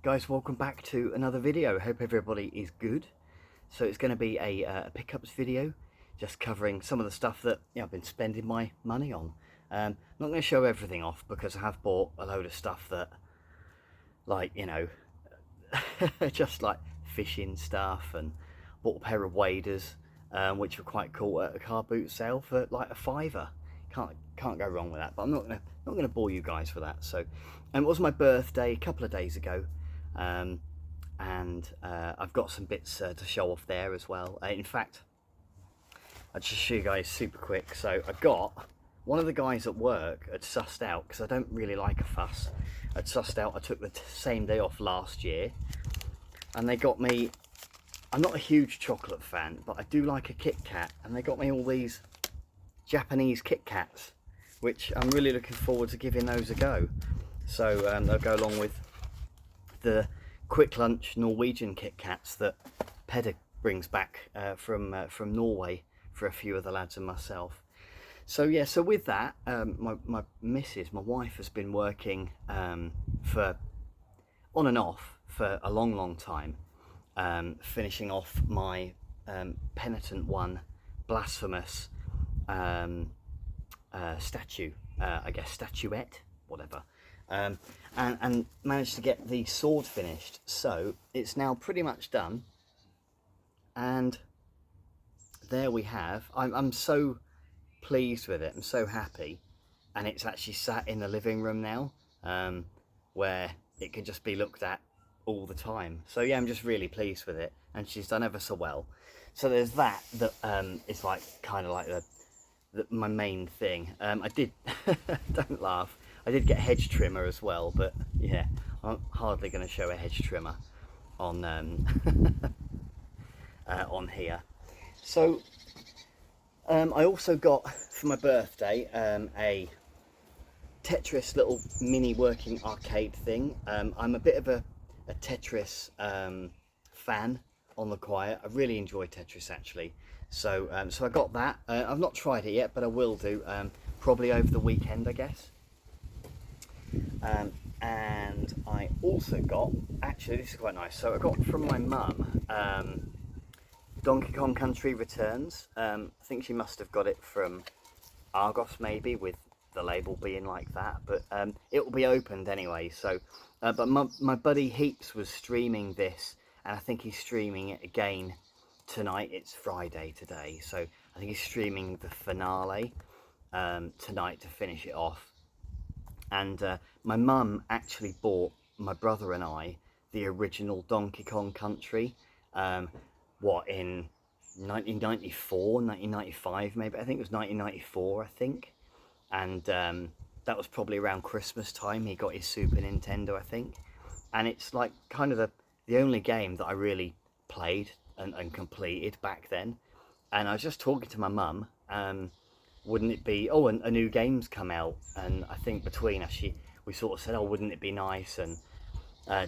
Guys, welcome back to another video. Hope everybody is good. So it's going to be a pickups video, just covering some of the stuff that I've been spending my money on. Not going to show everything off because I have bought a load of stuff that, like, just like fishing stuff, and bought a pair of waders which were quite cool at a car boot sale for like £5. Can't go wrong with that. But I'm not gonna bore you guys for that. So it was my birthday a couple of days ago, and I've got some bits to show off there as well. In fact, I'll just show you guys super quick. So I got one of the guys at work had sussed out, because I don't really like a fuss, had sussed out I took the same day off last year, and they got me, I'm not a huge chocolate fan, but I do like a Kit Kat, and they got me all these Japanese Kit Kats, which I'm really looking forward to giving those a go. So they'll go along with the quick lunch Norwegian Kit Kats that Peder brings back from Norway for a few of the lads and myself. So yeah, so with that, my missus, my wife, has been working for on and off for a long time, finishing off my Penitent One blasphemous statue, I guess statuette, whatever, and managed to get the sword finished. So it's now pretty much done, and there we have. I'm so pleased with it. I'm so happy, and it's actually sat in the living room now, where it can just be looked at all the time. So yeah, I'm just really pleased with it, and she's done ever so well. So there's that is like kind of like my main thing. I did don't laugh, I did get a hedge trimmer as well, but yeah, I'm hardly going to show a hedge trimmer on on here. So I also got for my birthday a Tetris little mini working arcade thing. I'm a bit of a Tetris fan on the quiet. I really enjoy Tetris actually. So so I got that. I've not tried it yet, but I will do probably over the weekend, I guess. And I also got, actually this is quite nice, so I got from my mum Donkey Kong Country Returns. I think she must have got it from Argos maybe, with the label being like that, but it will be opened anyway. So but my buddy Heaps was streaming this, and I think he's streaming it again tonight. It's Friday today, so I think he's streaming the finale tonight to finish it off. And my mum actually bought my brother and I the original Donkey Kong Country, what, in 1994, 1995 maybe, I think it was 1994, I think. And that was probably around Christmas time he got his Super Nintendo, I think. And it's like kind of the only game that I really played and completed back then. And I was just talking to my mum, wouldn't it be, and a new game's come out, and I think between us we sort of said, oh, wouldn't it be nice and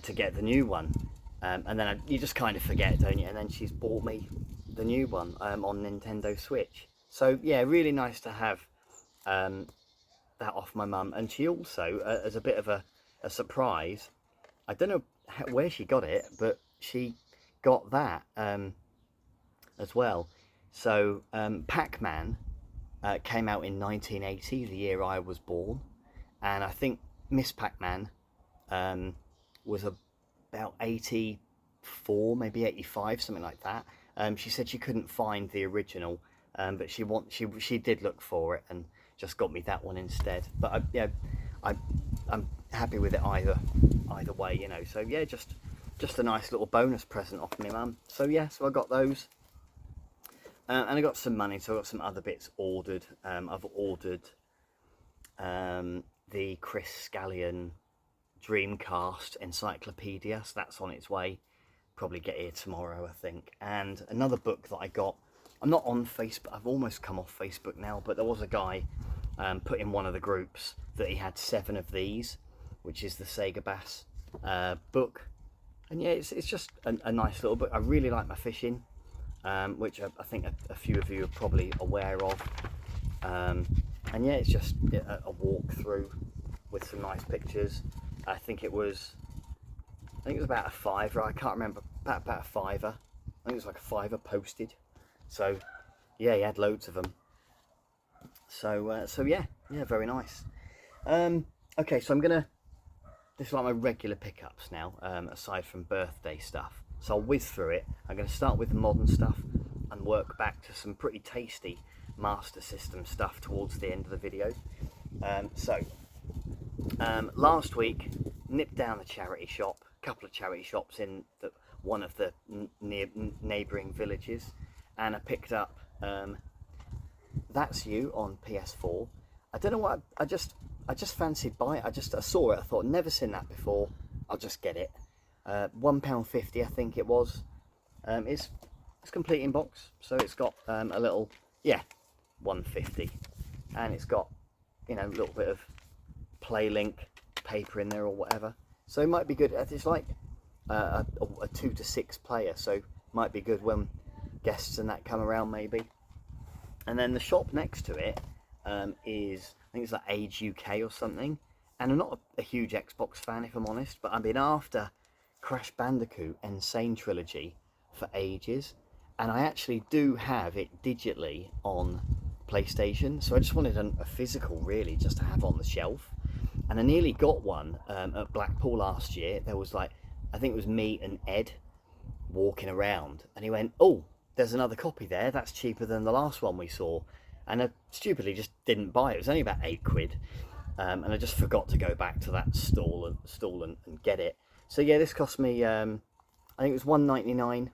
to get the new one, and then you just kind of forget, don't you? And then she's bought me the new one on Nintendo Switch. So yeah, really nice to have that off my mum. And she also, as a bit of a surprise, I don't know where she got it, but she got that as well. So Pac-Man came out in 1980, the year I was born, and I think Miss Pac-Man was about 84, maybe 85, something like that. She said she couldn't find the original, but she did look for it and just got me that one instead. But I'm happy with it either way, you know. So yeah, just a nice little bonus present off my mum. So yeah, so I got those. And I got some money, so I got some other bits ordered. I've ordered the Chris Scallion Dreamcast Encyclopedia, so that's on its way. Probably get here tomorrow, I think. And another book that I got, I'm not on Facebook, I've almost come off Facebook now, but there was a guy put in one of the groups that he had 7 of these, which is the Sega Bass book. And yeah, it's just a nice little book. I really like my fishing, which I think a few of you are probably aware of. And yeah, it's just a walk through with some nice pictures. I think it was think it was about a fiver. I can't remember, about a fiver. I think it was like a fiver posted. So yeah, he had loads of them. So yeah, very nice. Okay, so this is like my regular pickups now, aside from birthday stuff. So I'll whiz through it. I'm going to start with the modern stuff and work back to some pretty tasty Master System stuff towards the end of the video. Last week, nipped down the charity shop, a couple of charity shops in one of the neighbouring villages, and I picked up That's You on PS4. I don't know what, I just fancied buying it. I saw it, I thought, never seen that before, I'll just get it. £1.50 I think it was. It's complete in box, so it's got a little, yeah, 150, and it's got, you know, a little bit of PlayLink paper in there or whatever, so it might be good. It's like a 2 to 6 player, so might be good when guests and that come around maybe. And then the shop next to it is, I think it's like Age UK or something, and I'm not a huge Xbox fan if I'm honest, but I've been after Crash Bandicoot Insane Trilogy for ages, and I actually do have it digitally on PlayStation, so I just wanted a physical really, just to have on the shelf. And I nearly got one at Blackpool last year. There was like, I think it was me and Ed walking around, and he went, "Oh, there's another copy there, that's cheaper than the last one we saw." And I stupidly just didn't buy it. It was only about £8, and I just forgot to go back to that stall and get it. So yeah, this cost me, I think it was £1.99,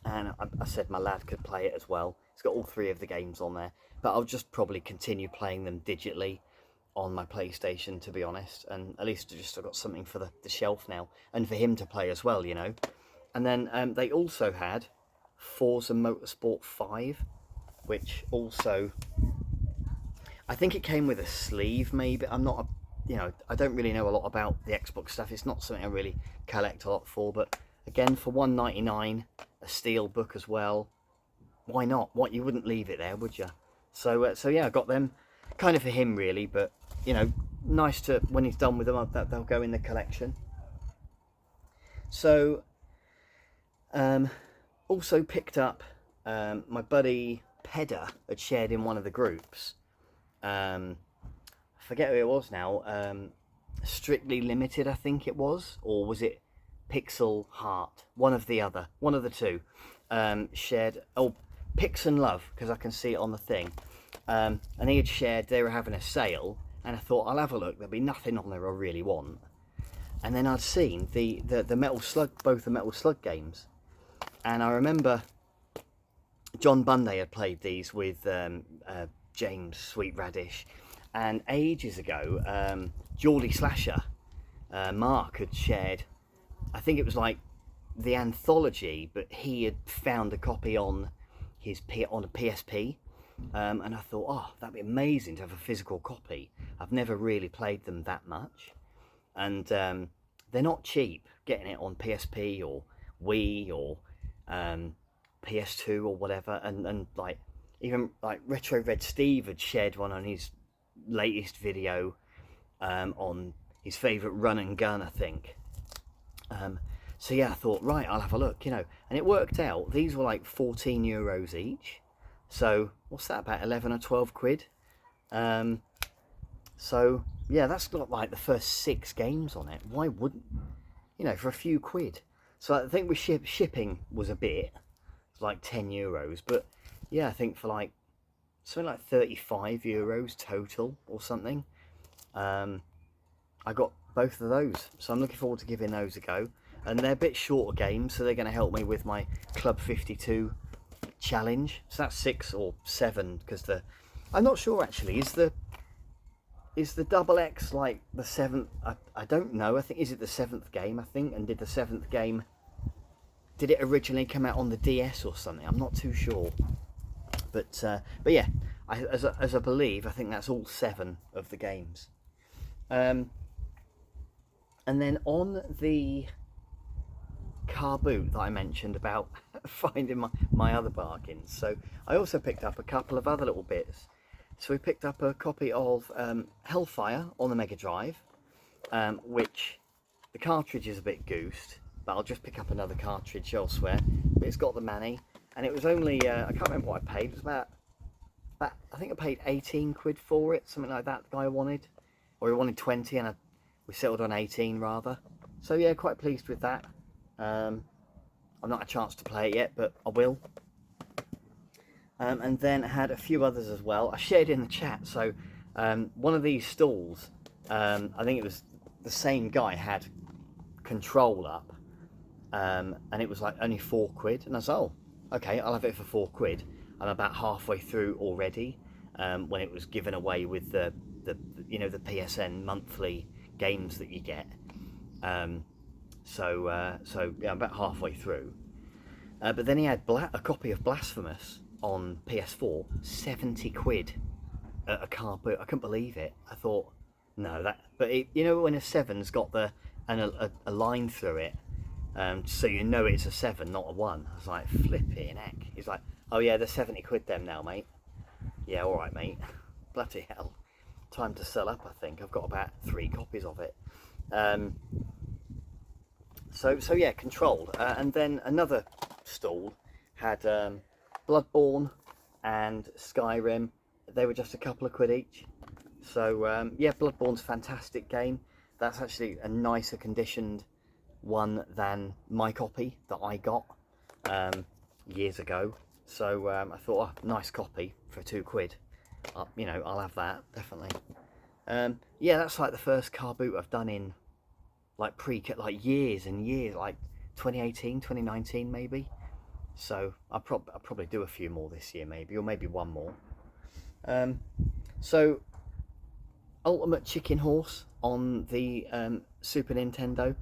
and I said my lad could play it as well. It's got all 3 of the games on there, but I'll just probably continue playing them digitally on my PlayStation, to be honest, and at least I've got something for the shelf now, and for him to play as well, you know. And then they also had Forza Motorsport 5, which also, I think it came with a sleeve maybe. I'm not I don't really know a lot about the Xbox stuff. It's not something I really collect a lot for, but again, for £1.99, a steel book as well. Why not? What, you wouldn't leave it there, would you? So yeah, I got them kind of for him really, but you know, nice to, when he's done with them, they'll go in the collection. So also picked up, my buddy Pedder had shared in one of the groups, I forget who it was now, Strictly Limited I think it was, or was it Pixel Heart, one of the two, shared, Pix and Love, because I can see it on the thing, and he had shared they were having a sale, and I thought, I'll have a look, there'll be nothing on there I really want. And then I'd seen the Metal Slug, both the Metal Slug games, and I remember John Bunday had played these with James Sweet Radish, and ages ago, Geordie Slasher, Mark had shared, I think it was like the anthology, but he had found a copy on a PSP, and I thought, oh, that'd be amazing to have a physical copy. I've never really played them that much, and they're not cheap, getting it on PSP or Wii or PS2 or whatever, and like, even like Retro Red Steve had shared one on his latest video, on his favourite run and gun, I think. So yeah, I thought, right, I'll have a look, you know, and it worked out. These were like €14 each, so what's that, about 11 or 12 quid? So yeah, that's got like the first 6 games on it. Why wouldn't, you know, for a few quid? So I think with shipping was a bit, like €10, but yeah, I think for like something like €35 total or something, I got both of those, so I'm looking forward to giving those a go. And they're a bit shorter games, so they're going to help me with my Club 52 challenge. So that's 6 or 7, because I'm not sure actually, is the double X like the 7th? I don't know. I think, is it the 7th game, I think? And did the 7th game, did it originally come out on the DS or something? I'm not too sure. But yeah, as I believe, I think that's all 7 of the games. And then on the car boot that I mentioned about finding my other bargains, so I also picked up a couple of other little bits. So we picked up a copy of Hellfire on the Mega Drive, which The cartridge is a bit goosed, but I'll just pick up another cartridge elsewhere. But it's got the Mani, and it was only, I can't remember what I paid, it was about, I think I paid 18 quid for it, something like that, the guy wanted. Or he wanted 20 and we settled on 18 rather. So yeah, quite pleased with that. I've not had a chance to play it yet, but I will. And then I had a few others as well. I shared in the chat, so one of these stalls, I think it was the same guy, had Control up, and it was like only 4 quid, and I was, oh, okay, I'll have it for 4 quid. I'm about halfway through already, when it was given away with the you know, the PSN monthly games that you get. So yeah, I'm about halfway through. But then he had a copy of Blasphemous on PS4, 70 quid at a car boot. I couldn't believe it. I thought, no, that. But it, you know, when a 7's got a line through it, so you know it's a 7, not a 1. I was like, flipping heck. He's like, oh yeah, they're 70 quid them now, mate. Yeah, all right, mate. Bloody hell. Time to sell up, I think. I've got about 3 copies of it. So yeah, Controlled. And then another stall had Bloodborne and Skyrim. They were just a couple of quid each. So yeah, Bloodborne's a fantastic game. That's actually a nicer conditioned one than my copy that I got years ago. So I thought, oh, nice copy for 2 quid. You know, I'll have that, definitely. Yeah, that's like the first car boot I've done in like like years and years, like 2018, 2019 maybe. So I'll probably do a few more this year maybe, or maybe one more. So Ultimate Chicken Horse on the Super Nintendo.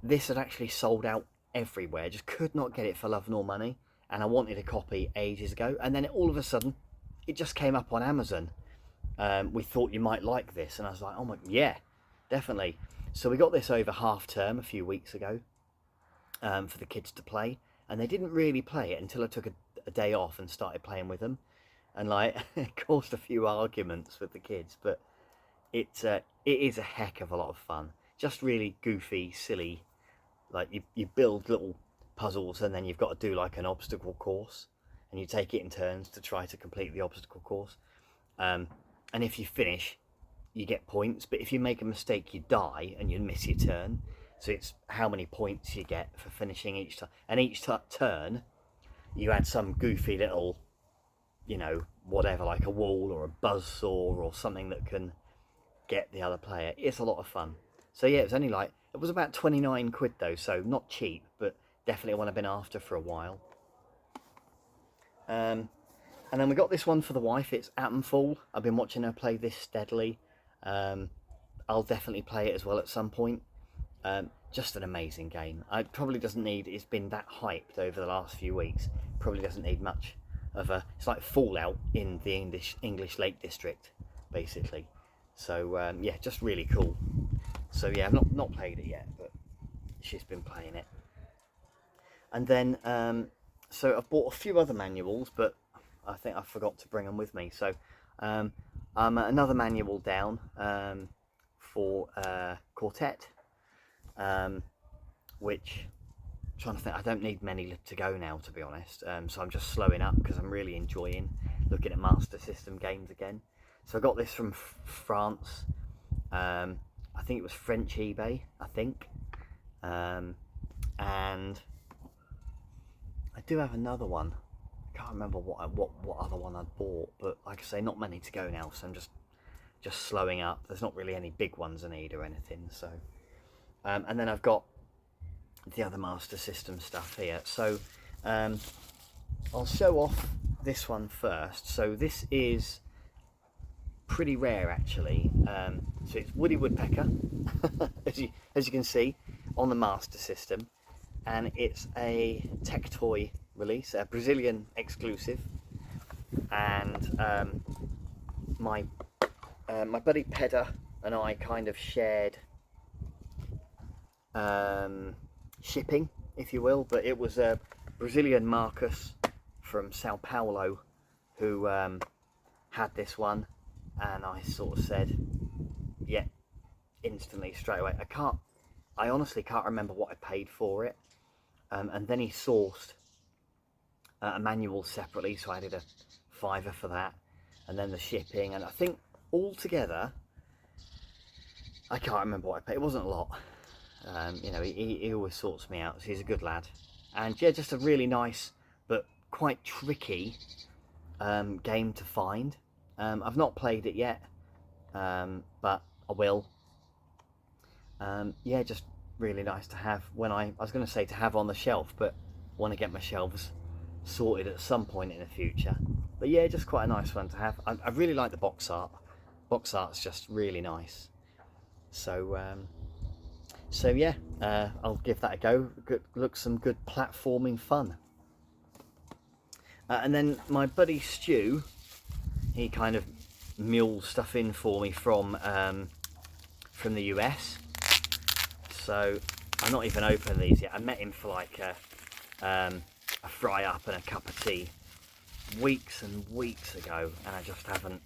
This had actually sold out everywhere, just could not get it for love nor money, and I wanted a copy ages ago, and then all of a sudden it just came up on Amazon. We thought you might like this, and I was like, oh my, yeah, definitely. So we got this over half term a few weeks ago for the kids to play, and they didn't really play it until I took a day off and started playing with them, and like it caused a few arguments with the kids, but it is a heck of a lot of fun. Just really goofy, silly. Like you build little puzzles, and then you've got to do like an obstacle course, and you take it in turns to try to complete the obstacle course. And if you finish, you get points, but if you make a mistake, you die and you miss your turn. So it's how many points you get for finishing each time. And each turn, you add some goofy little, you know, whatever, like a wall or a buzzsaw or something that can get the other player. It's a lot of fun. So yeah, it was only like, it was about 29 quid though, so not cheap, but definitely one I've been after for a while. And then we got this one for the wife. It's Atomfall. I've been watching her play this steadily. I'll definitely play it as well at some point. Just an amazing game. It probably doesn't need, it's been that hyped over the last few weeks, probably doesn't need much of a, it's like Fallout in the English Lake District, basically. So yeah, just really cool. So yeah, I've not played it yet, but she's been playing it. And then, so I've bought a few other manuals, but I think I forgot to bring them with me. So I'm another manual down for Quartet, which I'm trying to think, I don't need many to go now, to be honest. So I'm just slowing up because I'm really enjoying looking at Master System games again. So I got this from France. I think it was French eBay, I think. And I do have another one. I can't remember what other one I'd bought, but like I say, not many to go now, so I'm just slowing up. There's not really any big ones I need or anything. So, and then I've got the other Master System stuff here. So I'll show off this one first. So this is pretty rare actually. So it's Woody Woodpecker, as you can see, on the Master System, and it's a Tectoy release, a Brazilian exclusive. And my buddy Pedder and I kind of shared shipping, if you will, but it was a Brazilian Marcus from Sao Paulo who had this one, and I sort of said, yeah, instantly, straight away. I honestly can't remember what I paid for it. And then he sourced a manual separately, so I did a £5 for that, and then the shipping, and I think altogether, I can't remember what I paid. It wasn't a lot. You know, he always sorts me out, so he's a good lad. And yeah, just a really nice but quite tricky game to find. I've not played it yet, but I will. Yeah, just really nice to have when I was going to say to have on the shelf, but want to get my shelves sorted at some point in the future. But yeah, just quite a nice one to have. I really like the box art. Box art's just really nice. So so yeah, I'll give that a go. Looks some good platforming fun. And then my buddy Stu, he kind of mules stuff in for me from the US. So I'm not even opened these yet. I met him for like a fry up and a cup of tea weeks and weeks ago, and I just haven't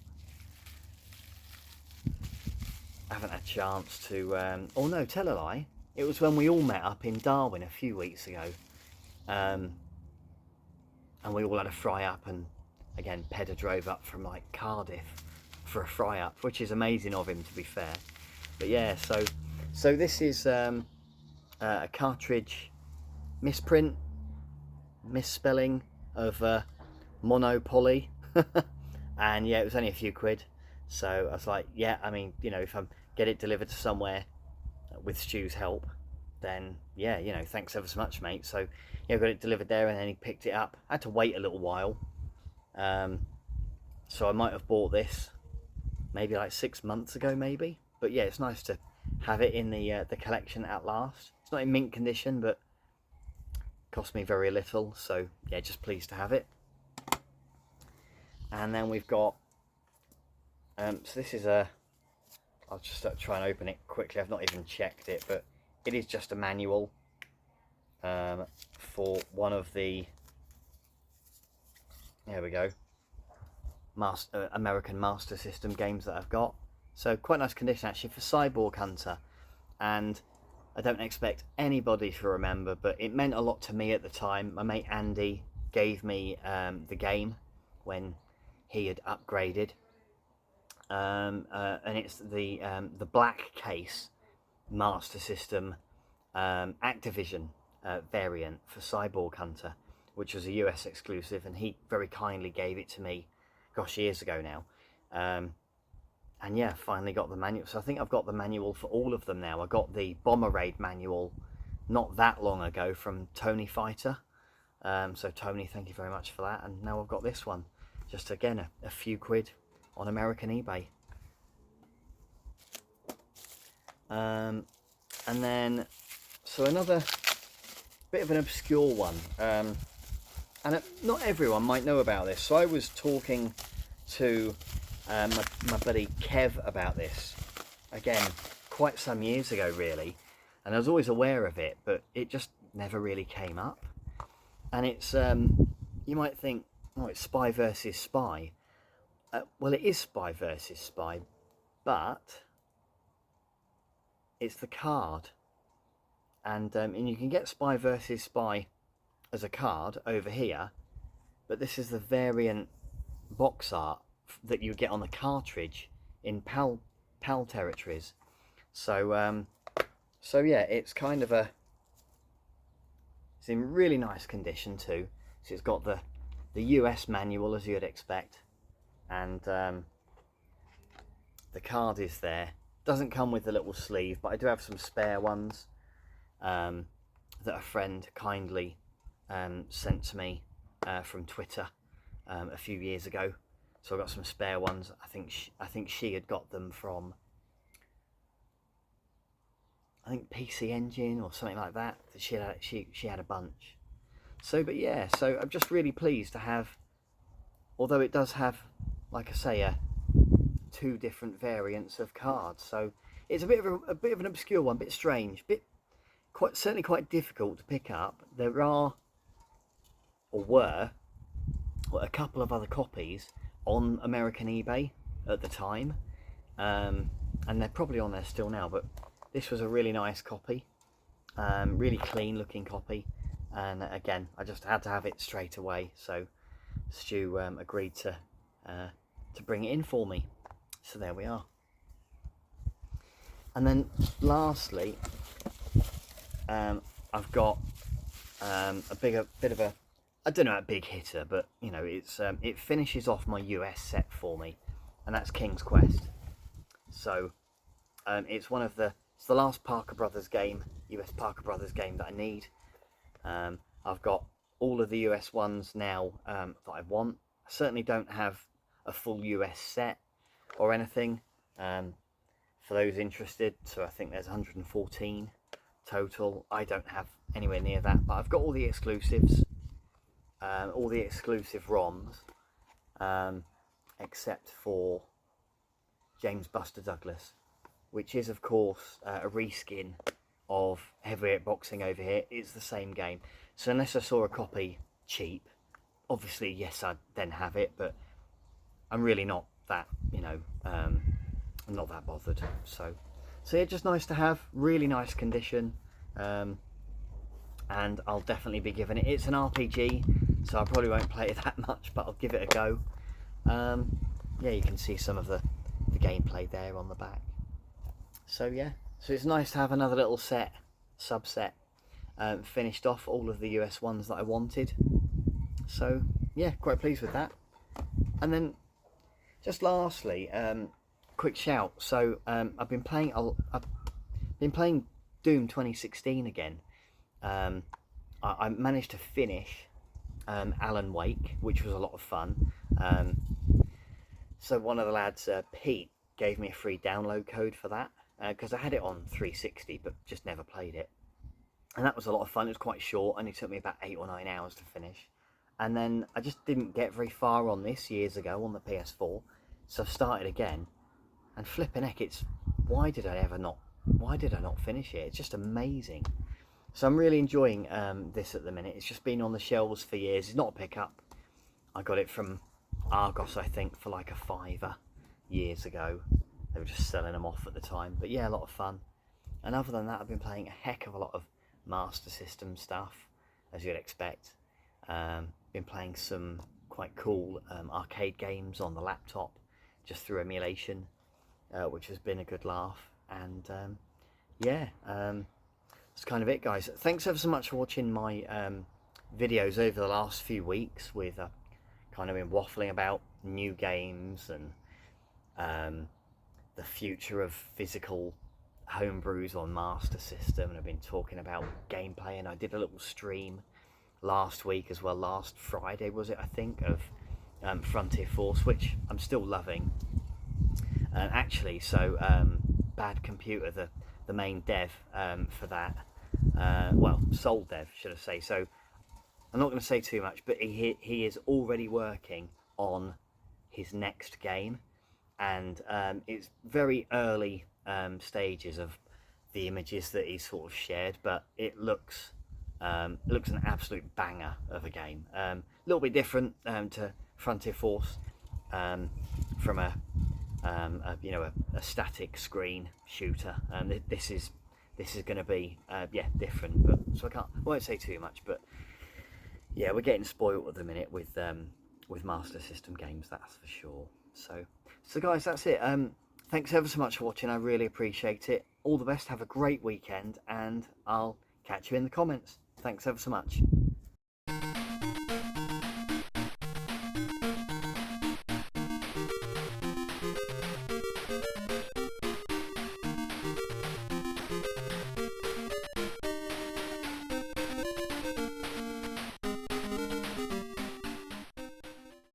had a chance to. Oh no, tell a lie. It was when we all met up in Darwin a few weeks ago, and we all had a fry up, and again, Pedder drove up from like Cardiff for a fry up, which is amazing of him, to be fair. But yeah, so this is a cartridge misprint, misspelling of Monopoly, and yeah, it was only a few quid. So I was like, yeah, I mean, you know, if I get it delivered to somewhere with Stu's help, then yeah, you know, thanks ever so much, mate. So yeah, got it delivered there, and then he picked it up. I had to wait a little while, so I might have bought this maybe like 6 months ago, maybe. But yeah, it's nice to have it in the collection at last. It's not in mint condition, but cost me very little, so yeah, just pleased to have it. And then we've got so this is I'll just try and open it quickly. I've not even checked it, but it is just a manual for one of the, there we go, American Master System games that I've got. So quite nice condition actually for Cyborg Hunter, and I don't expect anybody to remember, but it meant a lot to me at the time. My mate Andy gave me the game when he had upgraded, and it's the black case Master System Activision variant for Cyborg Hunter, which was a US exclusive, and he very kindly gave it to me, gosh, years ago now. And yeah, finally got the manual. So I think I've got the manual for all of them now. I got the Bomber Raid manual not that long ago from Tony Fighter. So Tony, thank you very much for that. And now I've got this one. Just again, a few quid on American eBay. And then, so another bit of an obscure one. And not everyone might know about this. So I was talking to my buddy Kev about this, again, quite some years ago really, and I was always aware of it, but it just never really came up. And it's, you might think, oh, it's Spy versus Spy. Well, it is Spy versus Spy, but it's the card, and you can get Spy versus Spy as a card over here, but this is the variant box art that you get on the cartridge in PAL territories. So so yeah, it's kind of it's in really nice condition too. So it's got the US manual, as you'd expect, and the card is there. Doesn't come with the little sleeve, but I do have some spare ones that a friend kindly sent to me from Twitter a few years ago. So I've got some spare ones. I think she had got them from, I think, PC Engine or something like that. She had a bunch. So, but yeah, so I'm just really pleased to have, although it does have, like I say, two different variants of cards. So it's a bit of an obscure one, a bit strange, certainly quite difficult to pick up. There are, or were, a couple of other copies on American eBay at the time, and they're probably on there still now, but this was a really nice copy, really clean looking copy, and again I just had to have it straight away, so Stu agreed to bring it in for me, so there we are. And then lastly, I've got a bit of a, I don't know, a big hitter, but you know, it's it finishes off my US set for me, and that's King's Quest. So it's the last Parker Brothers game, US Parker Brothers game that I need. I've got all of the US ones now that I want. I certainly don't have a full US set or anything for those interested, so I think there's 114 total. I don't have anywhere near that, but I've got all the exclusives, all the exclusive ROMs, except for James Buster Douglas, which is of course a reskin of Heavyweight Boxing over here. It's the same game, so unless I saw a copy cheap, obviously yes I'd then have it, but I'm really not that, you know, I'm not that bothered. So yeah, just nice to have, really nice condition, and I'll definitely be giving it. It's an RPG, so I probably won't play it that much, but I'll give it a go. Yeah, you can see some of the gameplay there on the back. So yeah, so it's nice to have another little subset finished off, all of the US ones that I wanted. So yeah, quite pleased with that. And then just lastly, quick shout. So I've been playing Doom 2016 again. I managed to finish Alan Wake, which was a lot of fun. So one of the lads, Pete, gave me a free download code for that, because I had it on 360 but just never played it, and that was a lot of fun. It was quite short, only took me about 8 or 9 hours to finish, and then I just didn't get very far on this years ago on the PS4, so I've started again, and flipping heck, it's why did I not finish it? It's just amazing. So I'm really enjoying this at the minute. It's just been on the shelves for years. It's not a pickup. I got it from Argos, I think, for like a £5 years ago. They were just selling them off at the time, but yeah, a lot of fun. And other than that, I've been playing a heck of a lot of Master System stuff, as you'd expect. Been playing some quite cool arcade games on the laptop, just through emulation, which has been a good laugh. And yeah, that's kind of it, guys. Thanks ever so much for watching my videos over the last few weeks, with kind of been waffling about new games and the future of physical homebrews on Master System, and I've been talking about gameplay, and I did a little stream last week as well, last Friday was it, I think, of Frontier Force, which I'm still loving. And actually, so Bad Computer, the main dev for that, well, sole dev should I say, so I'm not going to say too much, but he is already working on his next game, and it's very early stages of the images that he's sort of shared, but it looks an absolute banger of a game. A little bit different to Frontier Force, from a static screen shooter. This is going to be yeah, different, but so I won't say too much, but yeah, we're getting spoiled at the minute with Master System games, that's for sure. So guys, that's it. Thanks ever so much for watching. I really appreciate it. All the best. Have a great weekend, and I'll catch you in the comments. Thanks ever so much.